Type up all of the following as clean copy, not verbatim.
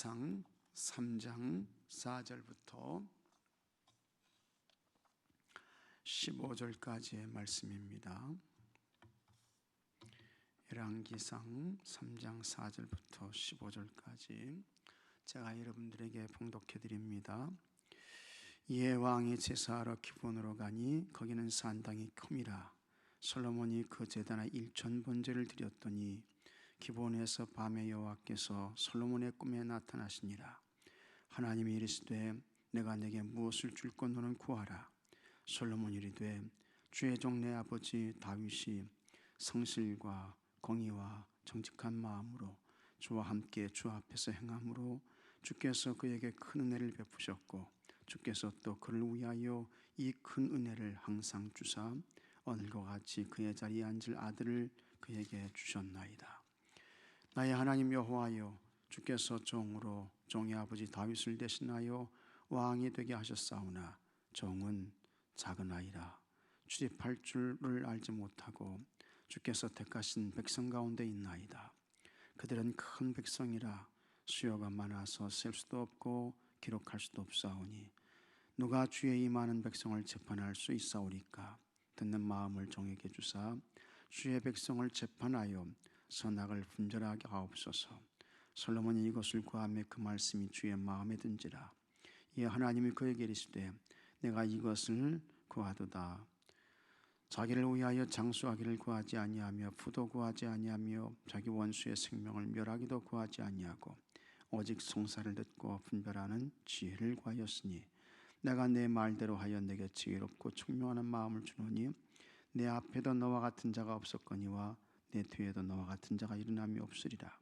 열왕기상 3장 4절부터 15절까지의 말씀입니다. 열왕기상 3장 4절부터 15절까지 제가 여러분들에게 봉독해 드립니다. 이에 왕이 제사하러 기브온으로 가니 거기는 산당이 큼이라. 솔로몬이 그 제단에 1000번제를 드렸더니 기브온에서 밤에 여호와께서 솔로몬의 꿈에 나타나시니라. 하나님이 이르시되 내가 내게 무엇을 줄고 너는 구하라. 솔로몬이 이르되 주의 종 내 아버지 다윗이 성실과 공의와 정직한 마음으로 주와 함께 주 앞에서 행함으로 주께서 그에게 큰 은혜를 베푸셨고 주께서 또 그를 위하여 이 큰 은혜를 항상 주사 오늘과 같이 그의 자리에 앉을 아들을 그에게 주셨나이다. 나의 하나님 여호와여, 주께서 종으로 종의 아버지 다윗을 대신하여 왕이 되게 하셨사오나 종은 작은 아이라 출입할 줄을 알지 못하고 주께서 택하신 백성 가운데 있나이다. 그들은 큰 백성이라 수요가 많아서 셀 수도 없고 기록할 수도 없사오니 누가 주의 이 많은 백성을 재판할 수 있사오리까? 듣는 마음을 종에게 주사 주의 백성을 재판하여 선악을 분별하게 하옵소서. 솔로몬이 이것을 구하며 그 말씀이 주의 마음에 든지라. 이에 하나님이 그에게 이르시되 내가 이것을 구하도다. 자기를 위하여 장수하기를 구하지 아니하며 부도 구하지 아니하며 자기 원수의 생명을 멸하기도 구하지 아니하고 오직 송사를 듣고 분별하는 지혜를 구하였으니 내가 내 말대로 하여 내게 지혜롭고 총명하는 마음을 주노니 내 앞에도 너와 같은 자가 없었거니와 내 뒤에도 너와 같은 자가 일어남이 없으리라.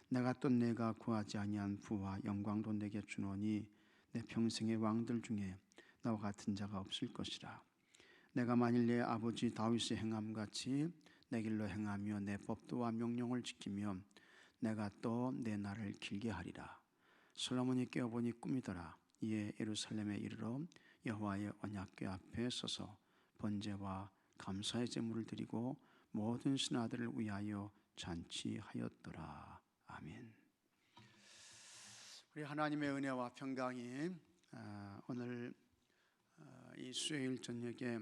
내가 또 내가 구하지 아니한 부와 영광도 내게 주노니 내 평생의 왕들 중에 나와 같은 자가 없을 것이라. 내가 만일 내 아버지 다윗의 행함같이 내 길로 행하며 내 법도와 명령을 지키며 내가 또 내 날을 길게 하리라. 솔로몬이 깨어보니 꿈이더라. 이에 예루살렘에 이르러 여호와의 언약궤 앞에 서서 번제와 감사의 제물을 드리고 모든 신하들을 위하여 잔치하였더라. 아멘. 우리 하나님의 은혜와 평강이 오늘 이 수요일 저녁에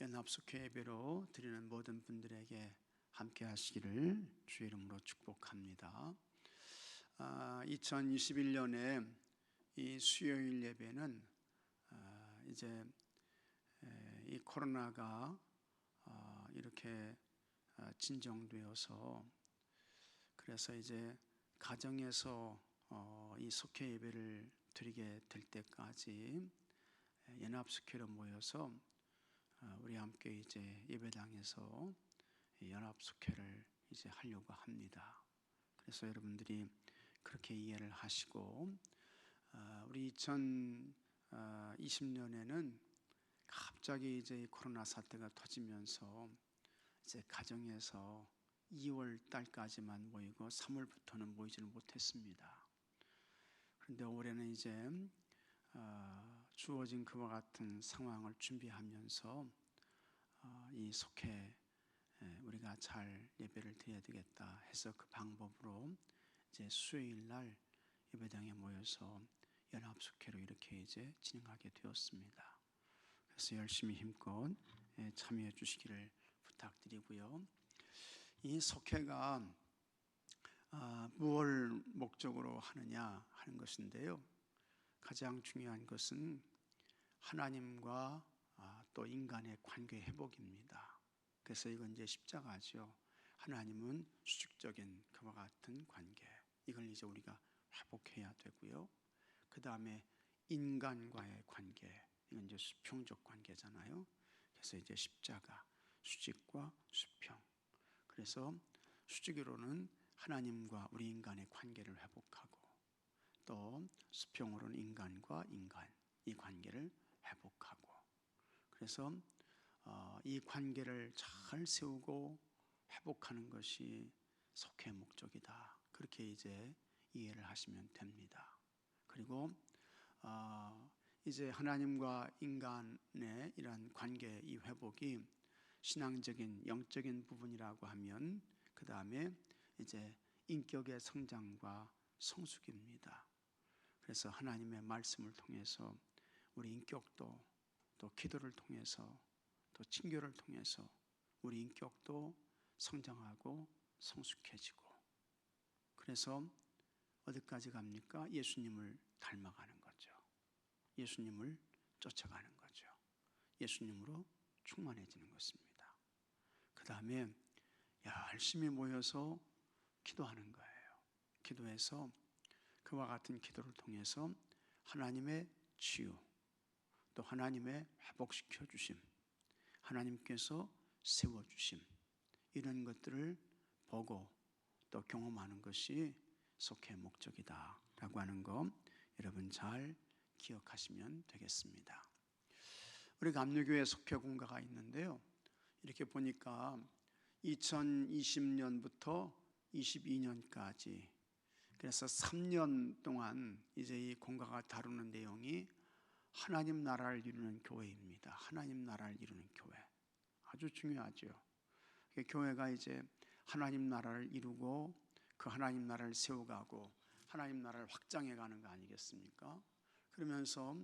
연합숙회 예배로 드리는 모든 분들에게 함께 하시기를 주의 이름으로 축복합니다. 2021년에 이 수요일 예배는 이제 이 코로나가 이렇게 진정되어서 그래서 이제 가정에서 이 속회 예배를 드리게 될 때까지 연합숙회로 모여서 우리 함께 이제 예배당에서 연합숙회를 이제 하려고 합니다. 그래서 여러분들이 그렇게 이해를 하시고 우리 2020년에는 갑자기 이제 코로나 사태가 터지면서 이제 가정에서 2월 달까지만 모이고 3월부터는 모이지를 못했습니다. 그런데 올해는 이제 주어진 그와 같은 상황을 준비하면서 이 속회 우리가 잘 예배를 드려야 되겠다 해서 그 방법으로 이제 수요일 날 예배당에 모여서 연합숙회로 이렇게 이제 진행하게 되었습니다. 그래서 열심히 힘껏 참여해 주시기를 부탁드리고요. 이 속회가 무엇을 목적으로 하느냐 하는 것인데요. 가장 중요한 것은 하나님과 또 인간의 관계 회복입니다. 그래서 이건 이제 십자가죠. 하나님은 수직적인 그와 같은 관계, 이걸 이제 우리가 회복해야 되고요. 그 다음에 인간과의 관계, 이건 이제 수평적 관계잖아요. 그래서 이제 십자가, 수직과 수평. 그래서 수직으로는 하나님과 우리 인간의 관계를 회복하고 또 수평으로는 인간과 인간, 이 관계를 회복하고 그래서 이 관계를 잘 세우고 회복하는 것이 속회의 목적이다. 그렇게 이제 이해를 하시면 됩니다. 그리고 이제 하나님과 인간의 이런 관계 이 회복이 신앙적인 영적인 부분이라고 하면 그 다음에 이제 인격의 성장과 성숙입니다. 그래서 하나님의 말씀을 통해서 우리 인격도, 또 기도를 통해서, 또 친교를 통해서 우리 인격도 성장하고 성숙해지고, 그래서 어디까지 갑니까? 예수님을 닮아가는 거죠. 예수님을 쫓아가는 거죠. 예수님으로 충만해지는 것입니다. 그 다음에 열심히 모여서 기도하는 거예요. 기도해서 그와 같은 기도를 통해서 하나님의 치유, 또 하나님의 회복시켜 주심, 하나님께서 세워주심, 이런 것들을 보고 또 경험하는 것이 속회의 목적이다 라고 하는 거 여러분 잘 기억하시면 되겠습니다. 우리 감리교회 속회 공가가 있는데요, 이렇게 보니까 2020년부터 22년까지, 그래서 3년 동안 이제 이 공가가 다루는 내용이 하나님 나라를 이루는 교회입니다. 하나님 나라를 이루는 교회, 아주 중요하죠. 교회가 이제 하나님 나라를 이루고 그 하나님 나라를 세워가고 하나님 나라를 확장해가는 거 아니겠습니까? 그러면서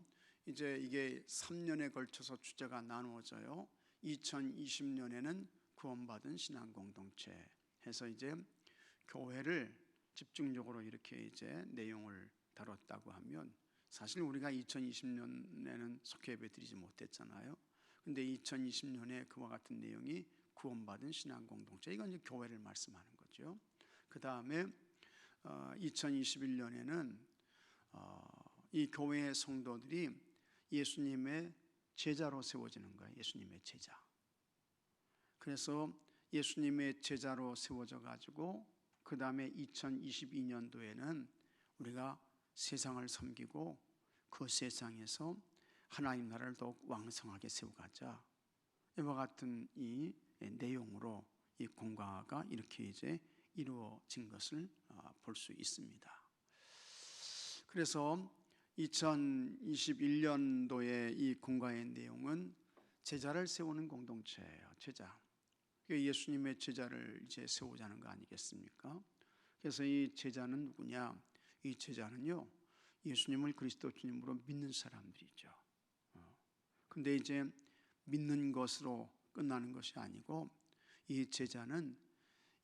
이제 이게 3년에 걸쳐서 주제가 나누어져요. 2020년에는 구원받은 신앙공동체 해서 이제 교회를 집중적으로 이렇게 이제 내용을 다뤘다고 하면, 사실 우리가 2020년에는 속회 예배 드리지 못했잖아요. 근데 2020년에 그와 같은 내용이 구원받은 신앙공동체, 이건 이제 교회를 말씀하는 거죠. 그 다음에 2021년에는 이 교회의 성도들이 예수님의 제자로 세워지는 거예요. 예수님의 제자. 그래서 예수님의 제자로 세워져 가지고 그 다음에 2022년도에는 우리가 세상을 섬기고 그 세상에서 하나님 나라를 더욱 왕성하게 세워가자, 이와 같은 이 내용으로 이 공가가 이렇게 이제 이루어진 것을 볼 수 있습니다. 그래서 2021년도에 이 공가의 내용은 제자를 세우는 공동체예요. 제자. 예수님의 제자를 이제 세우자는 거 아니겠습니까? 그래서 이 제자는 누구냐? 이 제자는요, 예수님을 그리스도 주님으로 믿는 사람들이죠. 근데 이제 믿는 것으로 끝나는 것이 아니고 이 제자는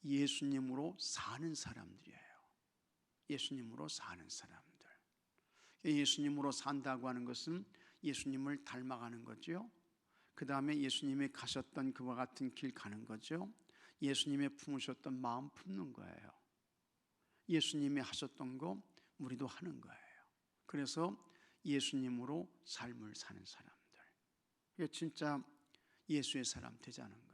예수님으로 사는 사람들이에요. 예수님으로 사는 사람들. 예수님으로 산다고 하는 것은 예수님을 닮아가는 거죠. 그 다음에 예수님이 가셨던 그와 같은 길 가는 거죠. 예수님이 품으셨던 마음 품는 거예요. 예수님이 하셨던 거 우리도 하는 거예요. 그래서 예수님으로 삶을 사는 사람들, 이게 진짜 예수의 사람 되자는 거예요.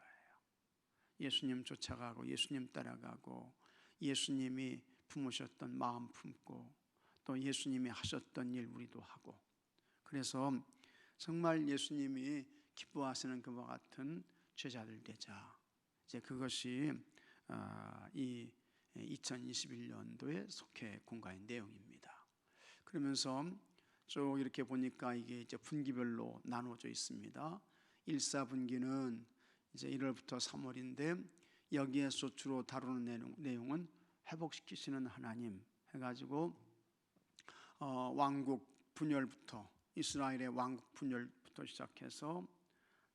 예수님 쫓아가고 예수님 따라가고 예수님이 품으셨던 마음 품고 또 예수님이 하셨던 일 우리도 하고, 그래서 정말 예수님이 기뻐하시는 그와 같은 제자들 되자. 이제 그것이 이 2021년도의 속회 공가의 내용입니다. 그러면서 쭉 이렇게 보니까 이게 이제 분기별로 나누어져 있습니다. 1사분기는 이제 1월부터 3월인데 여기에서 주로 다루는 내용은 회복시키시는 하나님 해가지고 왕국 분열부터, 이스라엘의 왕국 분열부터 시작해서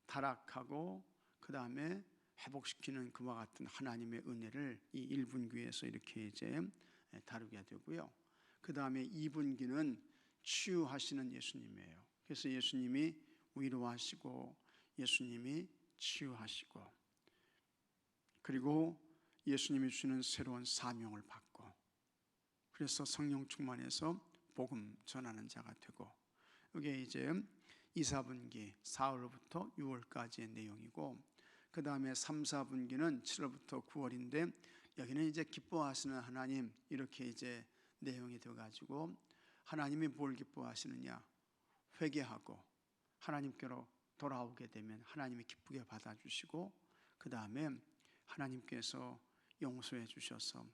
타락하고 그 다음에 회복시키는 그와 같은 하나님의 은혜를 이 1분기에서 이렇게 이제 다루게 되고요. 그 다음에 2분기는 치유하시는 예수님이에요. 그래서 예수님이 위로하시고 예수님이 치유하시고, 그리고 예수님이 주시는 새로운 사명을 받고, 그래서 성령 충만해서 복음 전하는 자가 되고, 이게 이제 2, 4분기 4월부터 6월까지의 내용이고, 그 다음에 3, 4분기는 7월부터 9월인데 여기는 이제 기뻐하시는 하나님, 이렇게 이제 내용이 되어가지고 하나님이 뭘 기뻐하시느냐? 회개하고 하나님께로 돌아오게 되면 하나님이 기쁘게 받아주시고, 그 다음에 하나님께서 용서해 주셔서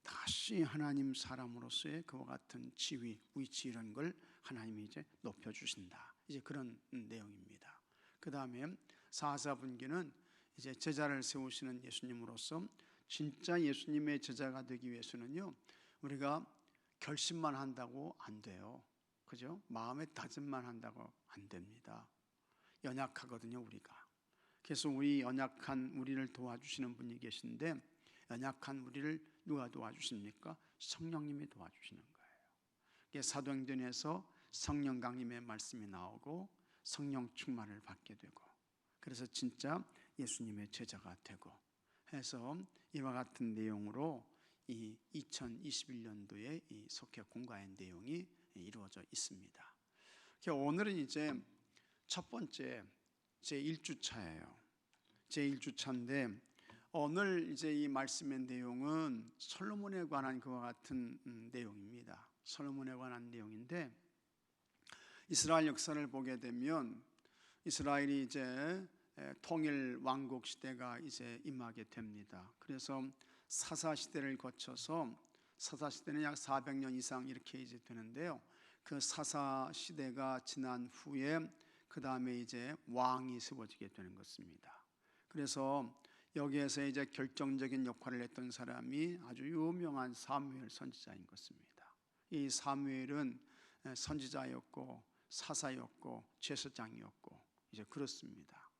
다시 하나님 사람으로서의 그와 같은 지위, 위치 이런 걸 하나님이 이제 높여주신다. 이제 그런 내용입니다. 그 다음에 4, 4분기는 이제 제자를 세우시는 예수님으로서 진짜 예수님의 제자가 되기 위해서는요, 우리가 결심만 한다고 안 돼요. 그죠? 마음의 다짐만 한다고 안 됩니다. 연약하거든요, 우리가. 그래서 우리 연약한 우리를 도와주시는 분이 계신데, 연약한 우리를 누가 도와주십니까? 성령님이 도와주시는 거예요. 사도행전에서 성령 강림의 말씀이 나오고 성령 충만을 받게 되고, 그래서 진짜 예수님의 제자가 되고 해서 이와 같은 내용으로 이 2021년도에 이 속회 공과의 내용이 이루어져 있습니다. 오늘은 이제 첫 번째 제 1주차예요. 제 1주차인데 오늘 이제 이 말씀의 내용은 솔로몬에 관한 그와 같은 내용입니다. 솔로몬에 관한 내용인데, 이스라엘 역사를 보게 되면 이스라엘이 이제 통일 왕국 시대가 이제 임하게 됩니다. 그래서 사사 시대를 거쳐서, 사사 시대는 약 400년 이상 이렇게 이제 되는데요. 그 사사 시대가 지난 후에 그 다음에 이제 왕이 세워지게 되는 것입니다. 그래서 여기에서 이제 결정적인 역할을 했던 사람이 아주 유명한 사무엘 선지자인 것입니다. 이 사무엘은 선지자였고 사사였고 제사장이었고 이제 그렇습니다.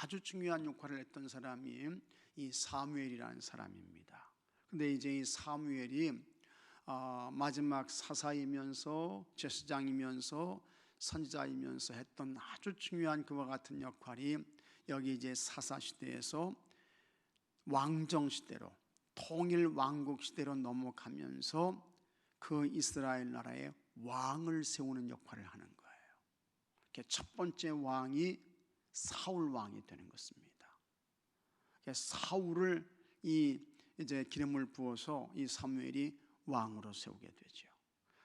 아주 중요한 역할을 했던 사람이 이 사무엘이라는 사람입니다. 근데 이제 이 사무엘이 마지막 사사이면서 제사장이면서 선지자이면서 했던 아주 중요한 그와 같은 역할이 여기 이제 사사 시대에서 왕정 시대로, 통일 왕국 시대로 넘어가면서 그 이스라엘 나라의 왕을 세우는 역할을 하는 거예요. 첫 번째 왕이 사울 왕이 되는 것입니다. 사울을 이제 기름을 부어서 이 사무엘이 왕으로 세우게 되죠.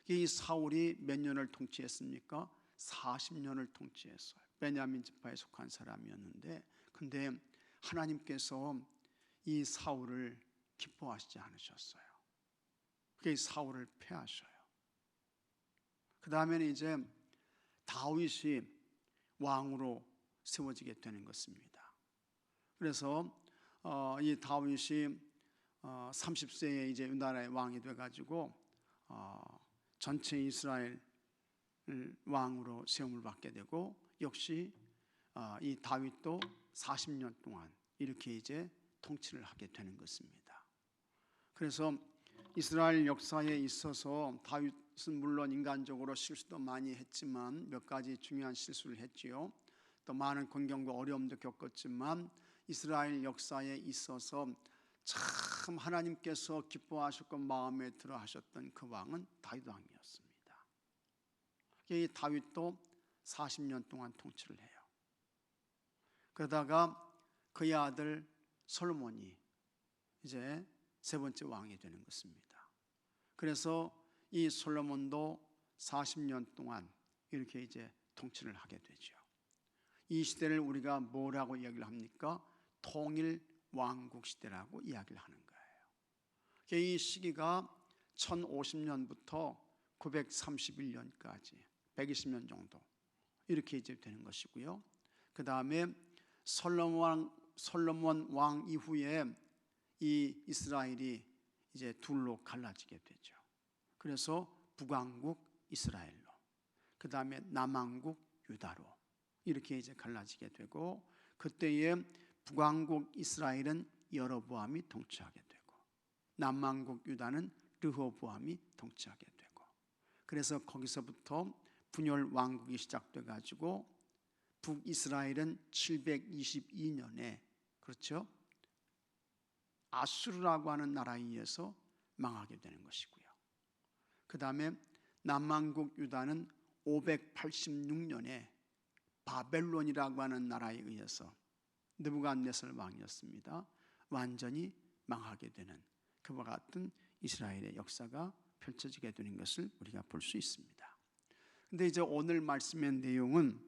이 사울이 몇 년을 통치했습니까? 40년을 통치했어요. 베냐민 지파에 속한 사람이었는데, 근데 하나님께서 이 사울을 기뻐하시지 않으셨어요. 그래서 사울을 패하셔요. 그 다음에는 이제 다윗이 왕으로 세워지게 되는 것입니다. 그래서 이 다윗이 30세에 이제 나라의 왕이 돼가지고 전체 이스라엘 왕으로 세움을 받게 되고, 역시 이 다윗도 40년 동안 이렇게 이제 통치를 하게 되는 것입니다. 그래서 이스라엘 역사에 있어서 다윗은 물론 인간적으로 실수도 많이 했지만 몇 가지 중요한 실수를 했지요. 또 많은 공경과 어려움도 겪었지만 이스라엘 역사에 있어서 참 하나님께서 기뻐하셨고 마음에 들어 하셨던 그 왕은 다윗 왕이었습니다. 이 다윗도 40년 동안 통치를 해요. 그러다가 그의 아들 솔로몬이 이제 세 번째 왕이 되는 것입니다. 그래서 이 솔로몬도 40년 동안 이렇게 이제 통치를 하게 되죠. 이 시대를 우리가 뭐라고 이야기를 합니까? 통일 왕국 시대라고 이야기를 하는 거예요. 이 시기가 1050년부터 931년까지 120년 정도 이렇게 이제 되는 것이고요. 그 다음에 솔로몬 왕 이후에 이 이스라엘이 이제 둘로 갈라지게 되죠. 그래서 북왕국 이스라엘로, 그 다음에 남왕국 유다로 이렇게 이제 갈라지게 되고, 그때에 북왕국 이스라엘은 여로보암이 통치하게 되고, 남왕국 유다는 르호보암이 통치하게 되고, 그래서 거기서부터 분열 왕국이 시작돼 가지고 북이스라엘은 722년에 그렇죠? 아수르라고 하는 나라에 의해서 망하게 되는 것이고요. 그 다음에 남왕국 유다는 586년에 바벨론이라고 하는 나라에 의해서 느부갓네살 왕이었습니다. 완전히 망하게 되는 그와 같은 이스라엘의 역사가 펼쳐지게 되는 것을 우리가 볼 수 있습니다. 근데 이제 오늘 말씀의 내용은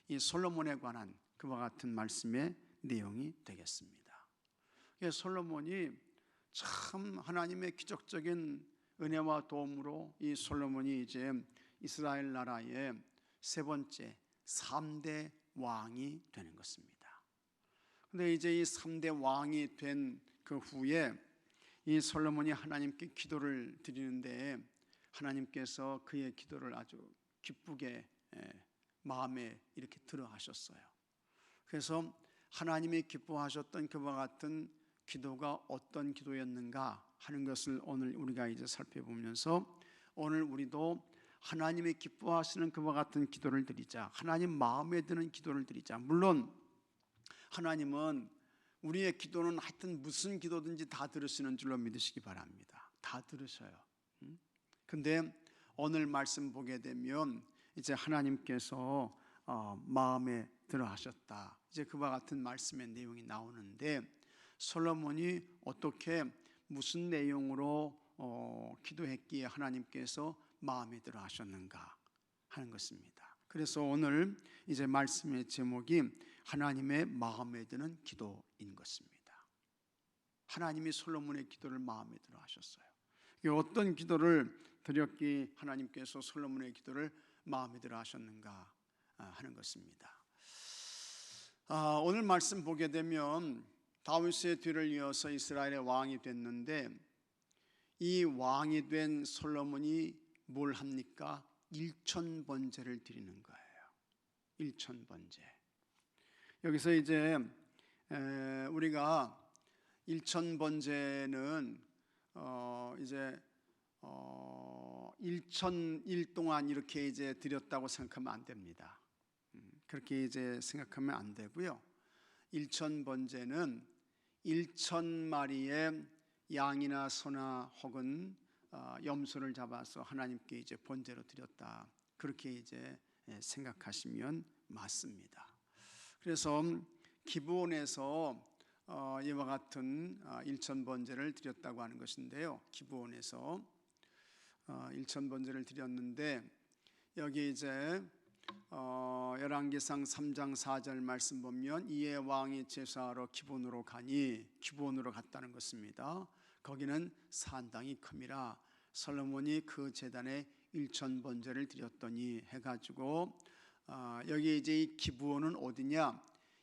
이 솔로몬에 관한 그와 같은 말씀의 내용이 되겠습니다. 솔로몬이 참 하나님의 기적적인 은혜와 도움으로 이 솔로몬이 이제 이스라엘 나라의 세 번째 3대 왕이 되는 것입니다. 근데 이제 이 3대 왕이 된 그 후에 이 솔로몬이 하나님께 기도를 드리는데 하나님께서 그의 기도를 아주 기쁘게 마음에 이렇게 들어 하셨어요. 그래서 하나님이 기뻐하셨던 그와 같은 기도가 어떤 기도였는가 하는 것을 오늘 우리가 이제 살펴보면서, 오늘 우리도 하나님이 기뻐하시는 그와 같은 기도를 드리자, 하나님 마음에 드는 기도를 드리자. 물론 하나님은 우리의 기도는 하여튼 무슨 기도든지 다 들으시는 줄로 믿으시기 바랍니다. 다 들으셔요. 근데 오늘 말씀 보게 되면 이제 하나님께서 마음에 들어 하셨다, 이제 그와 같은 말씀의 내용이 나오는데, 솔로몬이 어떻게 무슨 내용으로 기도했기에 하나님께서 마음에 들어 하셨는가 하는 것입니다. 그래서 오늘 이제 말씀의 제목이 하나님의 마음에 드는 기도인 것입니다. 하나님이 솔로몬의 기도를 마음에 들어 하셨어요. 어떤 기도를 드렸기에 하나님께서 솔로몬의 기도를 마음에 들어 하셨는가 하는 것입니다. 오늘 말씀 보게 되면 다윗의 뒤를 이어서 이스라엘의 왕이 됐는데, 이 왕이 된 솔로몬이 뭘 합니까? 일천번제를 드리는 거예요. 일천번제. 여기서 이제 우리가 일천번제는 이제 1000일 동안 이렇게 이제 드렸다고 생각하면 안 됩니다. 그렇게 이제 생각하면 안 되고요. 일천번제는 1000마리의 양이나 소나 혹은 염소를 잡아서 하나님께 이제 번제로 드렸다, 그렇게 이제 생각하시면 맞습니다. 그래서 기브온에서 이와 같은 일천번제를 드렸다고 하는 것인데요. 기브온에서 일천번제를 드렸는데, 여기 이제 열왕기상 3장 4절 말씀 보면 이에 왕이 제사하러 기브온으로 가니, 기브온으로 갔다는 것입니다. 거기는 산당이 큼이라 솔로몬이 그 제단에 일천번제를 드렸더니 해가지고, 여기 이제 이 기브온은 어디냐?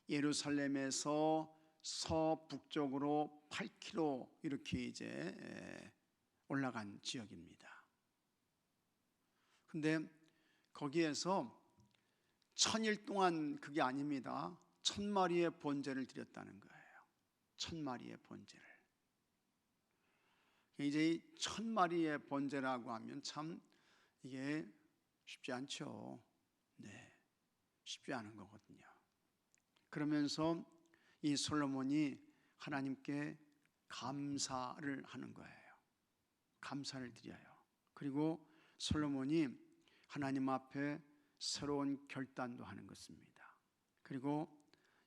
예루살렘에서 서북쪽으로 8km 이렇게 이제 올라간 지역입니다. 근데 거기에서 1000일 동안, 그게 아닙니다, 1000마리의 번제를 드렸다는 거예요. 1000마리의 번제를. 이제 이 1000마리의 번제라고 하면 참 이게 쉽지 않죠. 네, 쉽지 않은 거거든요. 그러면서 이 솔로몬이 하나님께 감사를 하는 거예요. 감사를 드려요. 그리고 솔로몬이 하나님 앞에 새로운 결단도 하는 것입니다. 그리고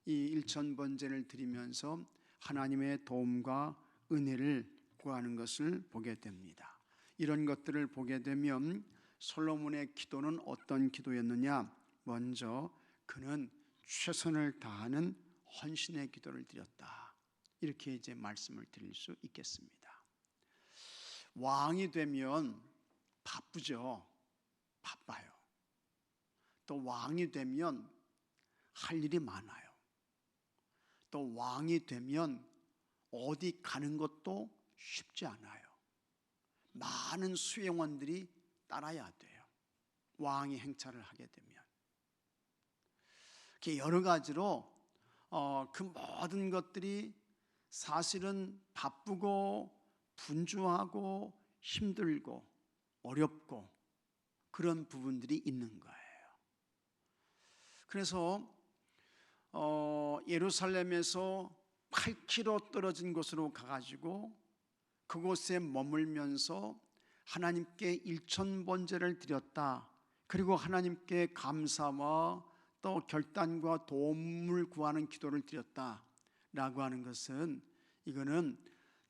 이 일천번제를 드리면서 하나님의 도움과 은혜를 구하는 것을 보게 됩니다. 이런 것들을 보게 되면 솔로몬의 기도는 어떤 기도였느냐? 먼저 그는 최선을 다하는 헌신의 기도를 드렸다, 이렇게 이제 말씀을 드릴 수 있겠습니다. 왕이 되면 바쁘죠. 바빠요. 또 왕이 되면 할 일이 많아요. 또 왕이 되면 어디 가는 것도 쉽지 않아요. 많은 수행원들이 따라야 돼요. 왕이 행차를 하게 되면. 여러 가지로 그 모든 것들이 사실은 바쁘고 분주하고 힘들고 어렵고 그런 부분들이 있는 거예요. 그래서 예루살렘에서 8km 떨어진 곳으로 가가지고 그곳에 머물면서 하나님께 일천번제를 드렸다, 그리고 하나님께 감사와 또 결단과 도움을 구하는 기도를 드렸다라고 하는 것은, 이거는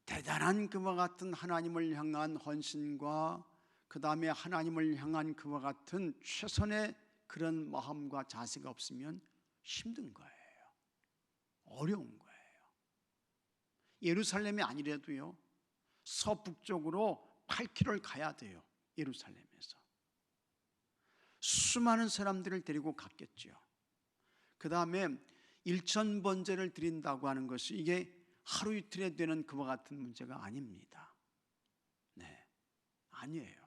대단한 그와 같은 하나님을 향한 헌신과 그 다음에 하나님을 향한 그와 같은 최선의 그런 마음과 자세가 없으면 힘든 거예요. 어려운 거예요. 예루살렘이 아니라도요, 서북쪽으로 8km를 가야 돼요. 예루살렘에서 수많은 사람들을 데리고 갔겠죠. 그 다음에 일천번제를 드린다고 하는 것이 이게 하루 이틀에 되는 그와 같은 문제가 아닙니다. 네, 아니에요.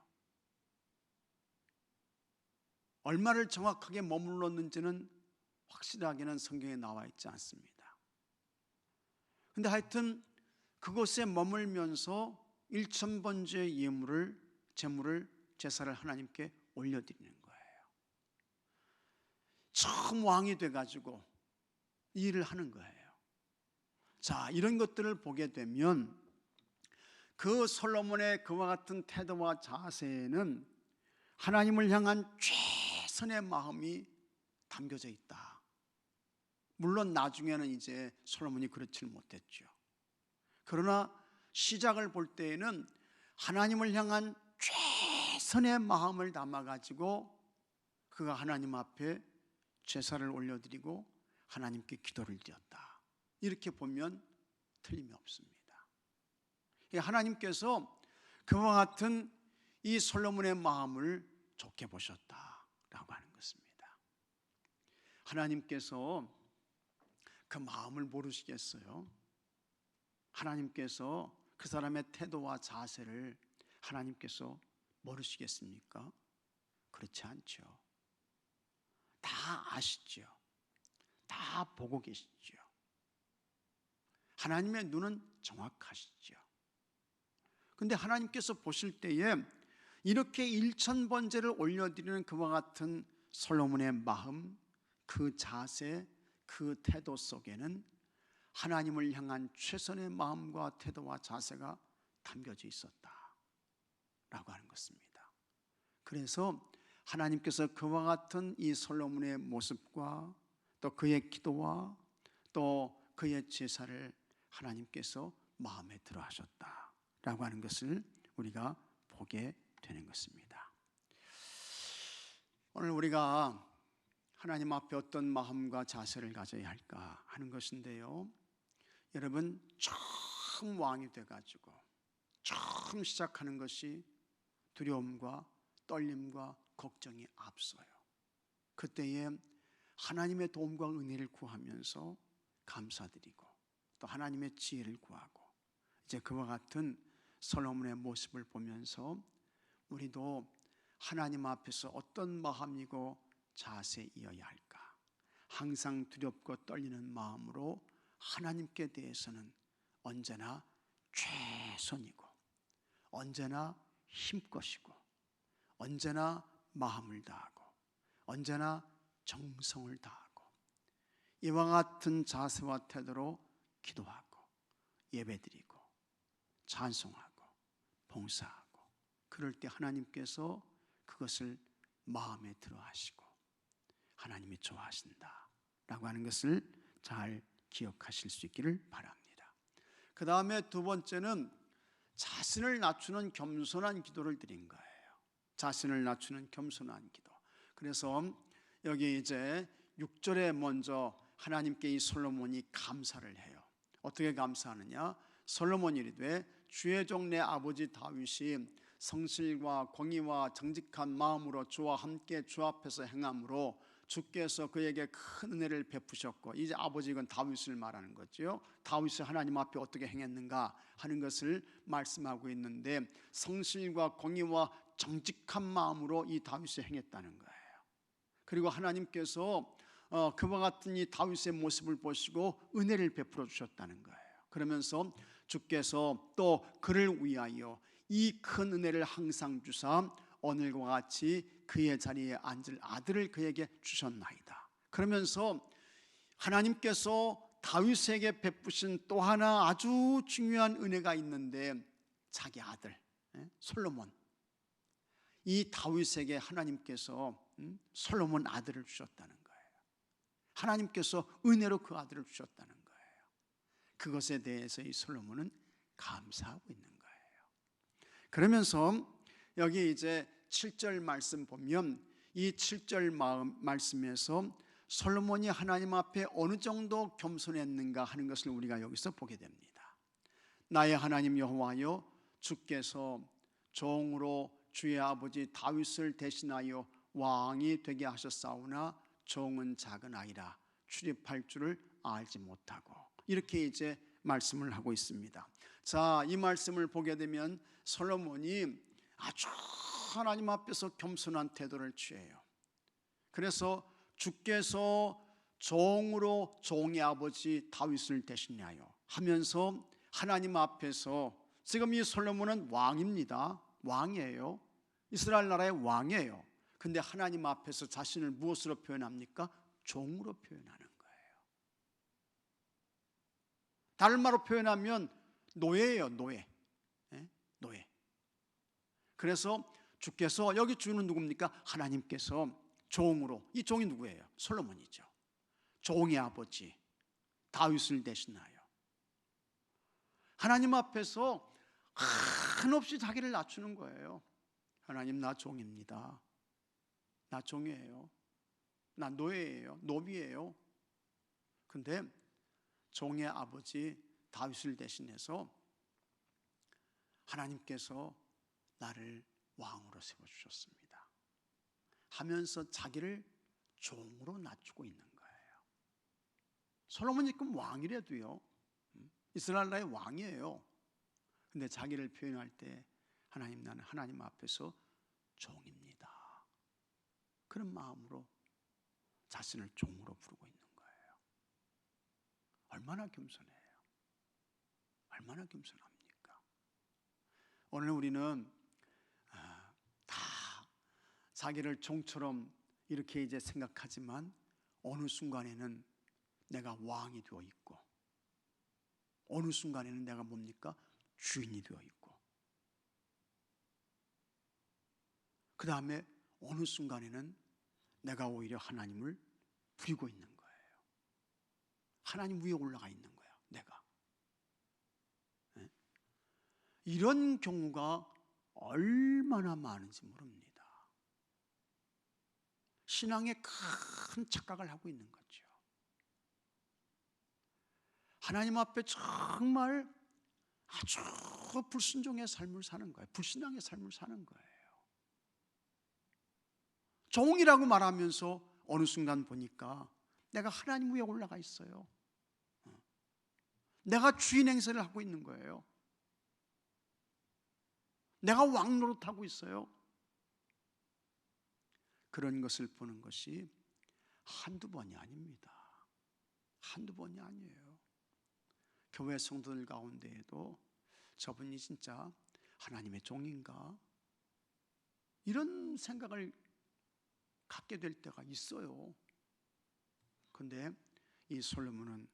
얼마를 정확하게 머물렀는지는 확실하게는 성경에 나와 있지 않습니다. 근데 하여튼 그곳에 머물면서 1000번째 제물을 제사를 하나님께 올려드리는 거예요. 처음 왕이 돼가지고 이 일을 하는 거예요. 자, 이런 것들을 보게 되면 그 솔로몬의 그와 같은 태도와 자세에는 하나님을 향한 최선의 마음이 담겨져 있다. 물론 나중에는 이제 솔로몬이 그렇지는 못했죠. 그러나 시작을 볼 때에는 하나님을 향한 최선의 마음을 담아가지고 그가 하나님 앞에 제사를 올려드리고 하나님께 기도를 드렸다. 이렇게 보면 틀림이 없습니다. 하나님께서 그와 같은 이 솔로몬의 마음을 좋게 보셨다라고 하는 것입니다. 하나님께서 그 마음을 모르시겠어요? 하나님께서 그 사람의 태도와 자세를 하나님께서 모르시겠습니까? 그렇지 않죠. 다 아시죠. 다 보고 계시죠. 하나님의 눈은 정확하시죠. 근데 하나님께서 보실 때에 이렇게 1000번제를 올려드리는 그와 같은 솔로몬의 마음, 그 자세, 그 태도 속에는 하나님을 향한 최선의 마음과 태도와 자세가 담겨져 있었다라고 하는 것입니다. 그래서 하나님께서 그와 같은 이 솔로몬의 모습과 또 그의 기도와 또 그의 제사를 하나님께서 마음에 들어 하셨다라고 하는 것을 우리가 보게 되는 것입니다. 오늘 우리가 하나님 앞에 어떤 마음과 자세를 가져야 할까 하는 것인데요, 여러분, 처음 왕이 돼가지고 처음 시작하는 것이 두려움과 떨림과 걱정이 앞서요. 그때에 하나님의 도움과 은혜를 구하면서 감사드리고 또 하나님의 지혜를 구하고, 이제 그와 같은 솔로몬의 모습을 보면서 우리도 하나님 앞에서 어떤 마음이고 자세이어야 할까, 항상 두렵고 떨리는 마음으로 하나님께 대해서는 언제나 최선이고 언제나 힘껏이고 언제나 마음을 다하고 언제나 정성을 다하고 이와 같은 자세와 태도로 기도하고 예배드리고 찬송하고 봉사하고, 그럴 때 하나님께서 그것을 마음에 들어 하시고 하나님이 좋아하신다 라고 하는 것을 잘 기억하실 수 있기를 바랍니다. 그 다음에 두 번째는 자신을 낮추는 겸손한 기도를 드린 거예요. 자신을 낮추는 겸손한 기도. 그래서 여기 이제 6절에 먼저 하나님께 이 솔로몬이 감사를 해요. 어떻게 감사하느냐? 솔로몬이 이르되 주의 종 내 아버지 다윗이 성실과 공의와 정직한 마음으로 주와 함께 주 앞에서 행함으로 주께서 그에게 큰 은혜를 베푸셨고, 이제 아버지, 이건 다윗을 말하는 거죠. 다윗이 하나님 앞에 어떻게 행했는가 하는 것을 말씀하고 있는데, 성실과 공의와 정직한 마음으로 이 다윗이 행했다는 거예요. 그리고 하나님께서 그와 같은 이 다윗의 모습을 보시고 은혜를 베풀어 주셨다는 거예요. 그러면서 주께서 또 그를 위하여 이 큰 은혜를 항상 주사 오늘과 같이 그의 자리에 앉을 아들을 그에게 주셨나이다. 그러면서 하나님께서 다윗에게 베푸신 또 하나 아주 중요한 은혜가 있는데, 자기 아들 솔로몬, 이 다윗에게 하나님께서 솔로몬 아들을 주셨다는 거예요. 하나님께서 은혜로 그 아들을 주셨다는 거예요. 그것에 대해서 이 솔로몬은 감사하고 있는 거예요. 그러면서 여기 이제 7절 말씀 보면 이 7절 말씀에서 솔로몬이 하나님 앞에 어느 정도 겸손했는가 하는 것을 우리가 여기서 보게 됩니다. 나의 하나님 여호와여, 주께서 종으로 주의 아버지 다윗을 대신하여 왕이 되게 하셨사오나 종은 작은 아이라 출입할 줄을 알지 못하고, 이렇게 이제 말씀을 하고 있습니다. 자, 이 말씀을 보게 되면 솔로몬이 아주 하나님 앞에서 겸손한 태도를 취해요. 그래서 주께서 종으로 종의 아버지 다윗을 대신하여 하면서 하나님 앞에서, 지금 이 솔로몬은 왕입니다. 왕이에요. 이스라엘 나라의 왕이에요. 근데 하나님 앞에서 자신을 무엇으로 표현합니까? 종으로 표현하는 거예요. 다른 말로 표현하면 노예예요. 노예. 노예. 그래서 주께서, 여기 주는 누굽니까? 하나님께서 종으로, 이 종이 누구예요? 솔로몬이죠. 종의 아버지 다윗을 대신하여 하나님 앞에서 한없이 자기를 낮추는 거예요. 하나님, 나 종입니다. 나 종이에요. 나 노예예요. 노비예요. 근데 종의 아버지 다윗을 대신해서 하나님께서 나를 왕으로 세워주셨습니다 하면서 자기를 종으로 낮추고 있는 거예요. 솔로몬이 지금 왕이라도요, 이스라엘 나라의 왕이에요. 근데 자기를 표현할 때 하나님, 나는 하나님 앞에서 종입니다, 그런 마음으로 자신을 종으로 부르고 있는 거예요. 얼마나 겸손해요. 얼마나 겸손합니까? 오늘 우리는 다 자기를 종처럼 이렇게 이제 생각하지만 어느 순간에는 내가 왕이 되어 있고, 어느 순간에는 내가 뭡니까? 주인이 되어 있고, 그 다음에 어느 순간에는 내가 오히려 하나님을 부리고 있는 거예요. 하나님 위에 올라가 있는 거예요, 내가. 이런 경우가 얼마나 많은지 모릅니다. 신앙에 큰 착각을 하고 있는 거죠. 하나님 앞에 정말 아주 불순종의 삶을 사는 거예요. 불신앙의 삶을 사는 거예요. 종이라고 말하면서 어느 순간 보니까 내가 하나님 위에 올라가 있어요. 내가 주인 행세를 하고 있는 거예요. 내가 왕 노릇하고 있어요. 그런 것을 보는 것이 한두 번이 아닙니다. 한두 번이 아니에요. 교회 성도들 가운데에도 저분이 진짜 하나님의 종인가? 이런 생각을 갖게 될 때가 있어요. 근데 이 솔로몬은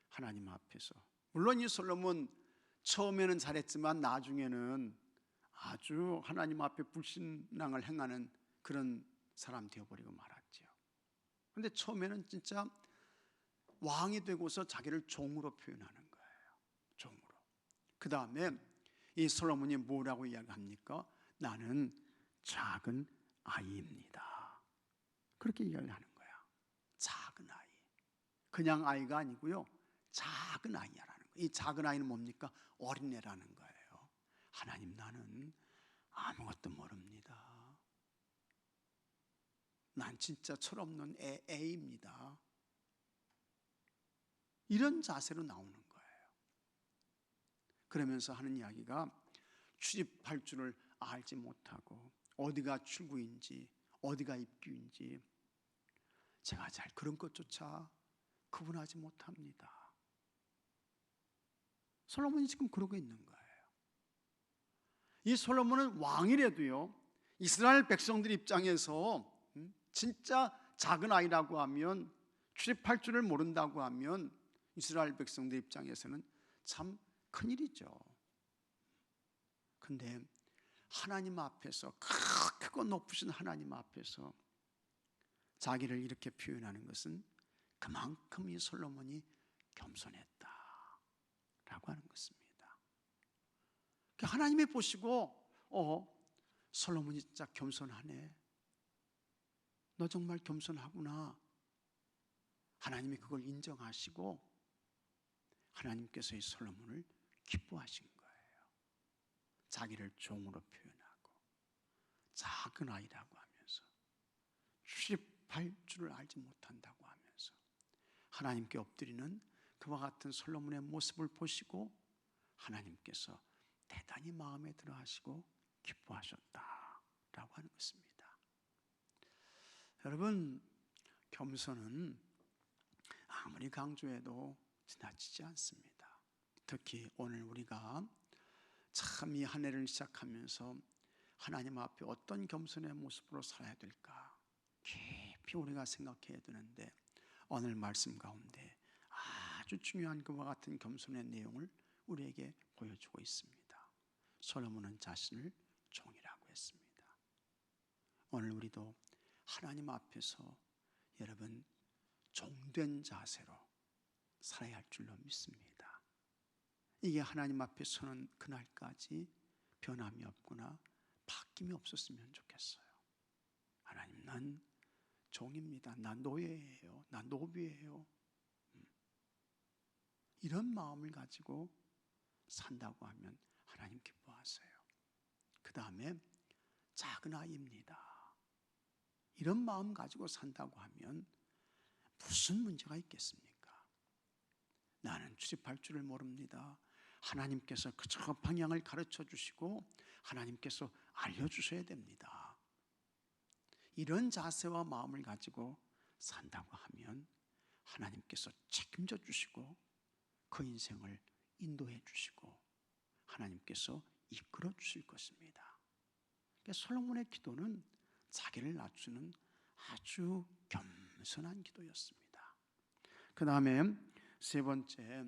하나님 앞에서, 물론 이 솔로몬 처음에는 잘했지만 나중에는 아주 하나님 앞에 불신앙을 행하는 그런 사람 되어버리고 말았죠. 근데 처음에는 진짜 왕이 되고서 자기를 종으로 표현하는 거예요. 종으로. 그 다음에 이 솔로몬이 뭐라고 이야기합니까? 나는 작은 아이입니다. 그렇게 이야기를 하는 거야. 작은 아이. 그냥 아이가 아니고요, 작은 아이야라는 거예요. 이 작은 아이는 뭡니까? 어린애라는 거예요. 하나님, 나는 아무것도 모릅니다. 난 진짜 철없는 애입니다. 이런 자세로 나오는 거예요. 그러면서 하는 이야기가 출입할 줄을 알지 못하고 어디가 출구인지 어디가 입구인지 제가 잘 그런 것조차 구분하지 못합니다. 솔로몬이 지금 그러고 있는 거예요. 이 솔로몬은 왕이라도요, 이스라엘 백성들 입장에서 진짜 작은 아이라고 하면, 출입할 줄을 모른다고 하면 이스라엘 백성들 입장에서는 참 큰일이죠. 근데 하나님 앞에서, 크고 높으신 하나님 앞에서 자기를 이렇게 표현하는 것은 그만큼 이 솔로몬이 겸손했다라고 하는 것입니다. 하나님이 보시고 솔로몬이 진짜 겸손하네, 너 정말 겸손하구나, 하나님이 그걸 인정하시고 하나님께서 이 솔로몬을 기뻐하신 거예요. 자기를 종으로 표현하고 작은 아이라고 하면서 출입할 줄을 알지 못한다고 하면서 하나님께 엎드리는 그와 같은 솔로몬의 모습을 보시고 하나님께서 대단히 마음에 들어 하시고 기뻐하셨다라고 하는 것입니다. 여러분, 겸손은 아무리 강조해도 지나치지 않습니다. 특히 오늘 우리가 참 이 한 해를 시작하면서 하나님 앞에 어떤 겸손의 모습으로 살아야 될까 깊이 우리가 생각해야 되는데, 오늘 말씀 가운데 아주 중요한 그와 같은 겸손의 내용을 우리에게 보여주고 있습니다. 솔로몬은 자신을 종이라고 했습니다. 오늘 우리도 하나님 앞에서 여러분 종된 자세로 살아야 할 줄로 믿습니다. 이게 하나님 앞에 서는 그날까지 변함이 없거나 바뀜이 없었으면 좋겠어요. 하나님, 난 종입니다. 난 노예예요. 난 노비예요. 이런 마음을 가지고 산다고 하면 하나님 기뻐하세요. 그 다음에 작은 아이입니다. 이런 마음 가지고 산다고 하면 무슨 문제가 있겠습니까? 나는 출입할 줄을 모릅니다. 하나님께서 그저 방향을 가르쳐 주시고 하나님께서 알려주셔야 됩니다. 이런 자세와 마음을 가지고 산다고 하면 하나님께서 책임져 주시고 그 인생을 인도해 주시고 하나님께서 이끌어 주실 것입니다. 그러니까 솔로몬의 기도는 자기를 낮추는 아주 겸손한 기도였습니다. 그 다음에 세 번째,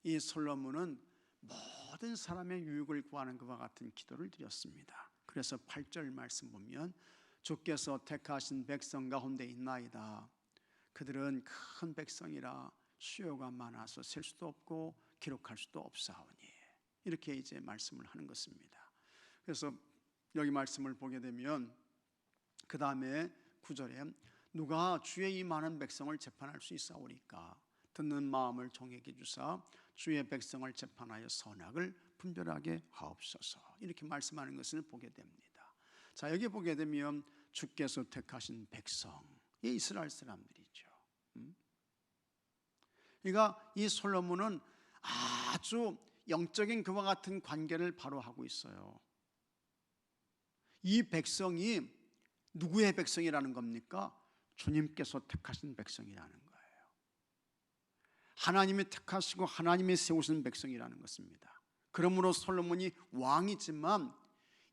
이 솔로몬은 모든 사람의 유익을 구하는 것과 같은 기도를 드렸습니다. 그래서 8절 말씀 보면 주께서 택하신 백성 가운데 있나이다. 그들은 큰 백성이라 수요가 많아서 셀 수도 없고 기록할 수도 없사오니, 이렇게 이제 말씀을 하는 것입니다. 그래서 여기 말씀을 보게 되면 그 다음에 9절에 누가 주의 이 많은 백성을 재판할 수 있사오리까? 듣는 마음을 종에게 주사 주의 백성을 재판하여 선악을 분별하게 하옵소서, 이렇게 말씀하는 것을 보게 됩니다. 자, 여기 보게 되면 주께서 택하신 백성, 이 이스라엘 사람들이죠. 그러니까 이 솔로몬은 아주 영적인 그와 같은 관계를 바로 하고 있어요. 이 백성이 누구의 백성이라는 겁니까? 주님께서 택하신 백성이라는 거예요. 하나님이 택하시고 하나님이 세우신 백성이라는 것입니다. 그러므로 솔로몬이 왕이지만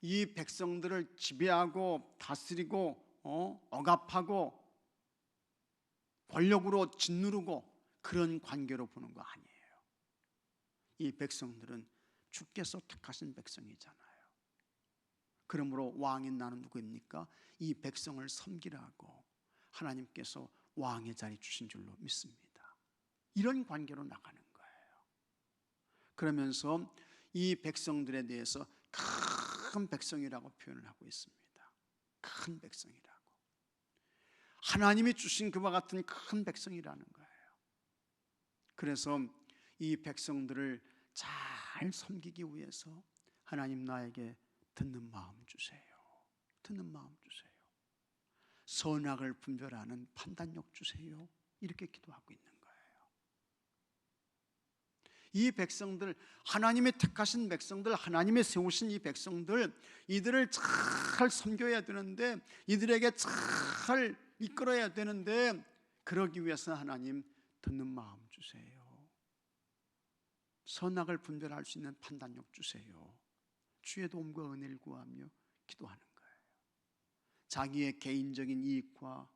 이 백성들을 지배하고 다스리고 억압하고 권력으로 짓누르고 그런 관계로 보는 거 아니에요. 이 백성들은 주께서 택하신 백성이잖아요. 그러므로 왕인 나는 누구입니까? 이 백성을 섬기라고 하나님께서 왕의 자리 주신 줄로 믿습니다. 이런 관계로 나가는 거예요. 그러면서 이 백성들에 대해서 큰 백성이라고 표현을 하고 있습니다. 큰 백성이라고. 하나님이 주신 그와 같은 큰 백성이라는 거예요. 그래서 이 백성들을 잘 섬기기 위해서 하나님, 나에게 듣는 마음 주세요. 듣는 마음 주세요. 선악을 분별하는 판단력 주세요. 이렇게 기도하고 있는 거예요. 이 백성들, 하나님의 택하신 백성들, 하나님의 세우신 이 백성들, 이들을 잘 섬겨야 되는데, 이들에게 잘 이끌어야 되는데, 그러기 위해서 하나님 듣는 마음 주세요. 선악을 분별할 수 있는 판단력 주세요. 주의 도움과 은혜를 구하며 기도하는 거예요. 자기의 개인적인 이익과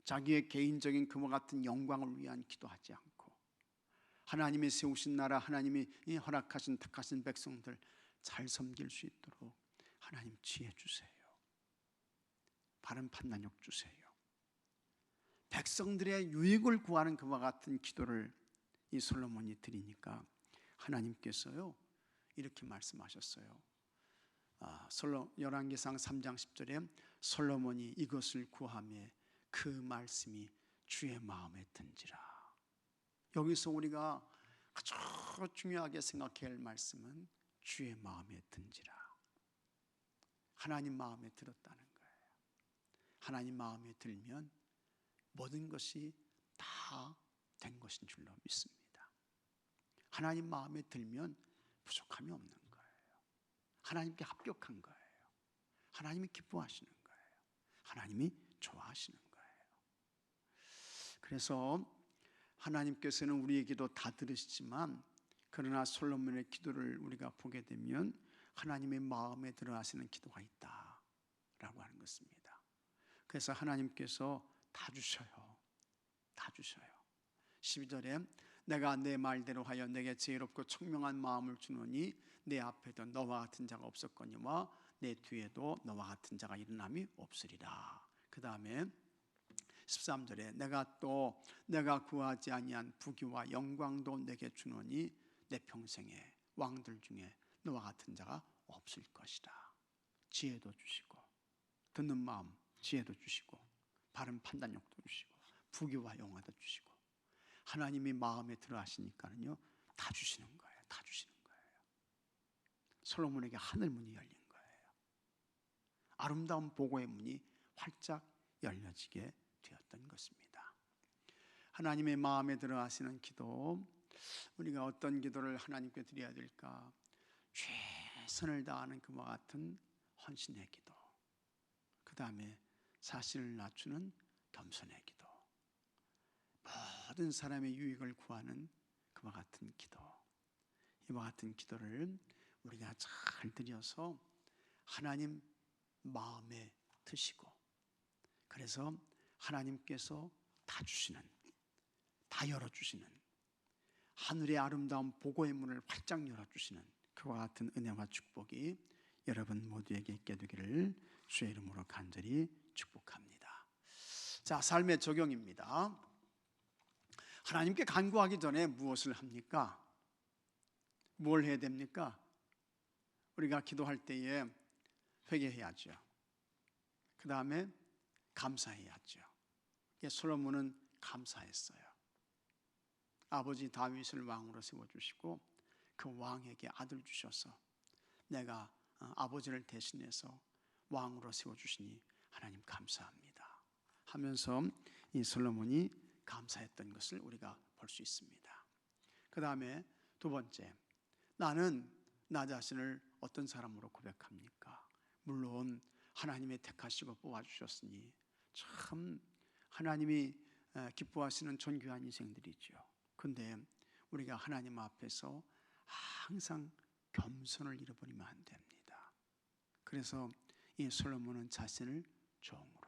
자기의 개인적인 그와 같은 영광을 위한 기도하지 않고 하나님이 세우신 나라, 하나님이 허락하신 택하신 백성들 잘 섬길 수 있도록 하나님 지혜 주세요. 바른 판단력 주세요. 백성들의 유익을 구하는 그와 같은 기도를 이 솔로몬이 드리니까 하나님께서요 이렇게 말씀하셨어요. 열왕기상 3장 10절에 솔로몬이 이것을 구하며 그 말씀이 주의 마음에 든지라. 여기서 우리가 아주 중요하게 생각해야 할 말씀은 주의 마음에 든지라. 하나님 마음에 들었다는 거예요. 하나님 마음에 들면 모든 것이 다 된 것인 줄로 믿습니다. 하나님 마음에 들면 부족함이 없는 거예요. 하나님께 합격한 거예요. 하나님이 기뻐하시는 거예요. 하나님이 좋아하시는 거예요. 그래서 하나님께서는 우리의 기도 다 들으시지만 그러나 솔로몬의 기도를 우리가 보게 되면 하나님의 마음에 들어하시는 기도가 있다라고 하는 것입니다. 그래서 하나님께서 다 주셔요. 다 주셔요. 12절에 내가 내 말대로 하여 내게 지혜롭고 총명한 마음을 주노니 내 앞에도 너와 같은 자가 없었거니와 내 뒤에도 너와 같은 자가 일어남이 없으리라. 그 다음에 13절에 내가 구하지 아니한 부귀와 영광도 내게 주노니 내 평생에 왕들 중에 너와 같은 자가 없을 것이다. 지혜도 주시고 듣는 마음 지혜도 주시고 바른 판단력도 주시고 부귀와 영화도 주시고 하나님이 마음에 들어 하시니까는요 다 주시는 거예요. 다 주시는 거예요. 솔로몬에게 하늘 문이 열린 거예요. 아름다운 보고의 문이 활짝 열려지게 되었던 것입니다. 하나님의 마음에 들어 하시는 기도, 우리가 어떤 기도를 하나님께 드려야 될까? 최선을 다하는 그와 같은 헌신의 기도, 그 다음에 자신을 낮추는 겸손의 기도, 모든 사람의 유익을 구하는 그와 같은 기도, 이와 같은 기도를 우리가 잘 드려서 하나님 마음에 드시고, 그래서 하나님께서 다 주시는, 다 열어주시는, 하늘의 아름다운 보고의 문을 활짝 열어주시는 그와 같은 은혜와 축복이 여러분 모두에게 있게 되기를 주의 이름으로 간절히 축복합니다. 자, 삶의 적용입니다. 하나님께 간구하기 전에 무엇을 합니까? 뭘 해야 됩니까? 우리가 기도할 때에 회개해야죠. 그 다음에 감사해야죠. 솔로몬은 감사했어요. 아버지 다윗을 왕으로 세워주시고 그 왕에게 아들 주셔서 내가 아버지를 대신해서 왕으로 세워주시니 하나님 감사합니다 하면서 이 솔로몬이 감사했던 것을 우리가 볼 수 있습니다. 그 다음에 두 번째, 나는 나 자신을 어떤 사람으로 고백합니까? 물론 하나님의 택하시고 뽑아주셨으니 참 하나님이 기뻐하시는 존귀한 인생들이죠. 근데 우리가 하나님 앞에서 항상 겸손을 잃어버리면 안 됩니다. 그래서 이 솔로몬은 자신을 종으로,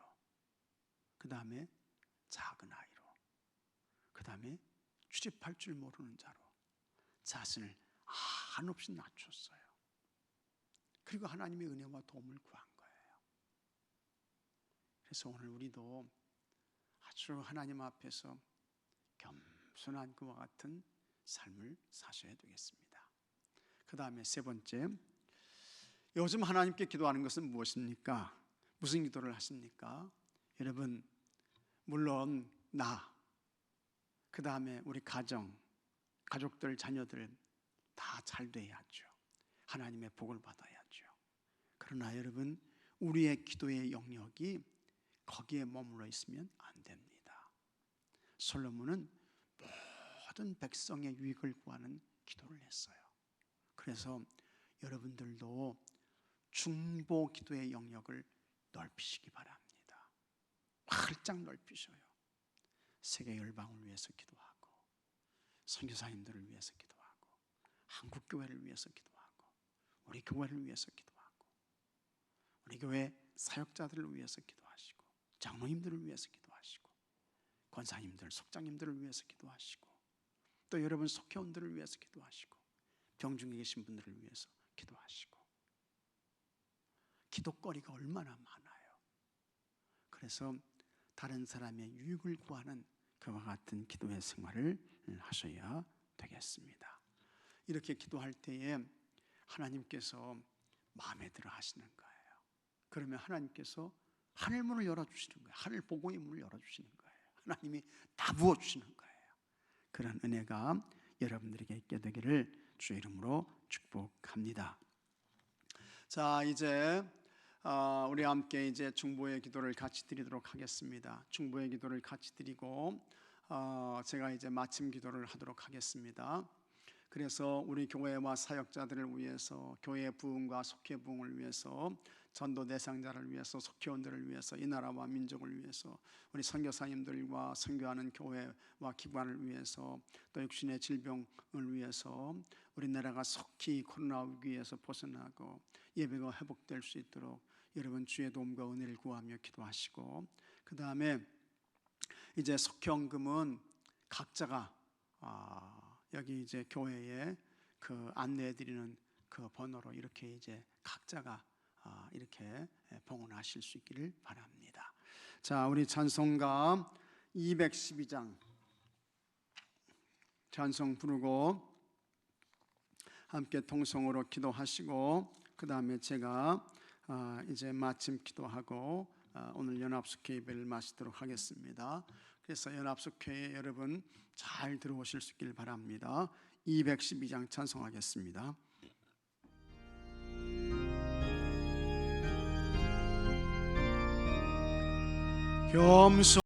그 다음에 작은 아이로, 그 다음에 출입할 줄 모르는 자로 자신을 한없이 낮췄어요. 그리고 하나님의 은혜와 도움을 구한 거예요. 그래서 오늘 우리도 아주 하나님 앞에서 겸손한 그와 같은 삶을 사셔야 되겠습니다. 그 다음에 세 번째, 요즘 하나님께 기도하는 것은 무엇입니까? 무슨 기도를 하십니까? 여러분, 물론 그 다음에 우리 가족들, 자녀들 다 잘 돼야죠. 하나님의 복을 받아야죠. 그러나 여러분, 우리의 기도의 영역이 거기에 머물러 있으면 안 됩니다. 솔로몬은 모든 백성의 유익을 구하는 기도를 했어요. 그래서 여러분들도 중보 기도의 영역을 넓히시기 바랍니다. 활짝 넓히셔요. 세계 열방을 위해서 기도하고, 선교사님들을 위해서 기도하고, 한국교회를 위해서 기도하고, 우리 교회를 위해서 기도하고, 우리 교회 사역자들을 위해서 기도하시고, 장로님들을 위해서 기도하시고, 권사님들, 속장님들을 위해서 기도하시고, 또 여러분 속회원들을 위해서 기도하시고, 병중에 계신 분들을 위해서 기도하시고, 기도거리가 얼마나 많아요. 그래서 다른 사람의 유익을 구하는 그와 같은 기도의 생활을 하셔야 되겠습니다. 이렇게 기도할 때에 하나님께서 마음에 들어 하시는 거예요. 그러면 하나님께서 하늘 문을 열어주시는 거예요. 하늘 보고의 문을 열어주시는 거예요. 하나님이 다 부어주시는 거예요. 그런 은혜가 여러분들에게 있게 되기를 주의 이름으로 축복합니다. 자, 이제 우리 함께 이제 중보의 기도를 같이 드리도록 하겠습니다. 중보의 기도를 같이 드리고 제가 이제 마침 기도를 하도록 하겠습니다. 그래서 우리 교회와 사역자들을 위해서, 교회의 부흥과 속회 부흥을 위해서 전도 대상자를 위해서, 속회원들을 위해서, 이 나라와 민족을 위해서, 우리 선교사님들과 선교하는 교회와 기관을 위해서, 또 육신의 질병을 위해서 우리나라가 속히 코로나 위기에서 벗어나고 예배가 회복될 수 있도록 여러분 주의 도움과 은혜를 구하며 기도하시고, 그 다음에 이제 속회원금은 각자가 여기 이제 교회에 그 안내해드리는 그 번호로 이렇게 이제 각자가 이렇게 봉헌하실 수 있기를 바랍니다. 자, 우리 찬송가 212장 찬송 부르고 함께 통성으로 기도하시고, 그 다음에 제가 이제 마침 기도하고 오늘 연합숙회 예배를 마치도록 하겠습니다. 그래서 연합숙회에 여러분 잘 들어오실 수 있길 바랍니다. 212장 찬송하겠습니다. 겸손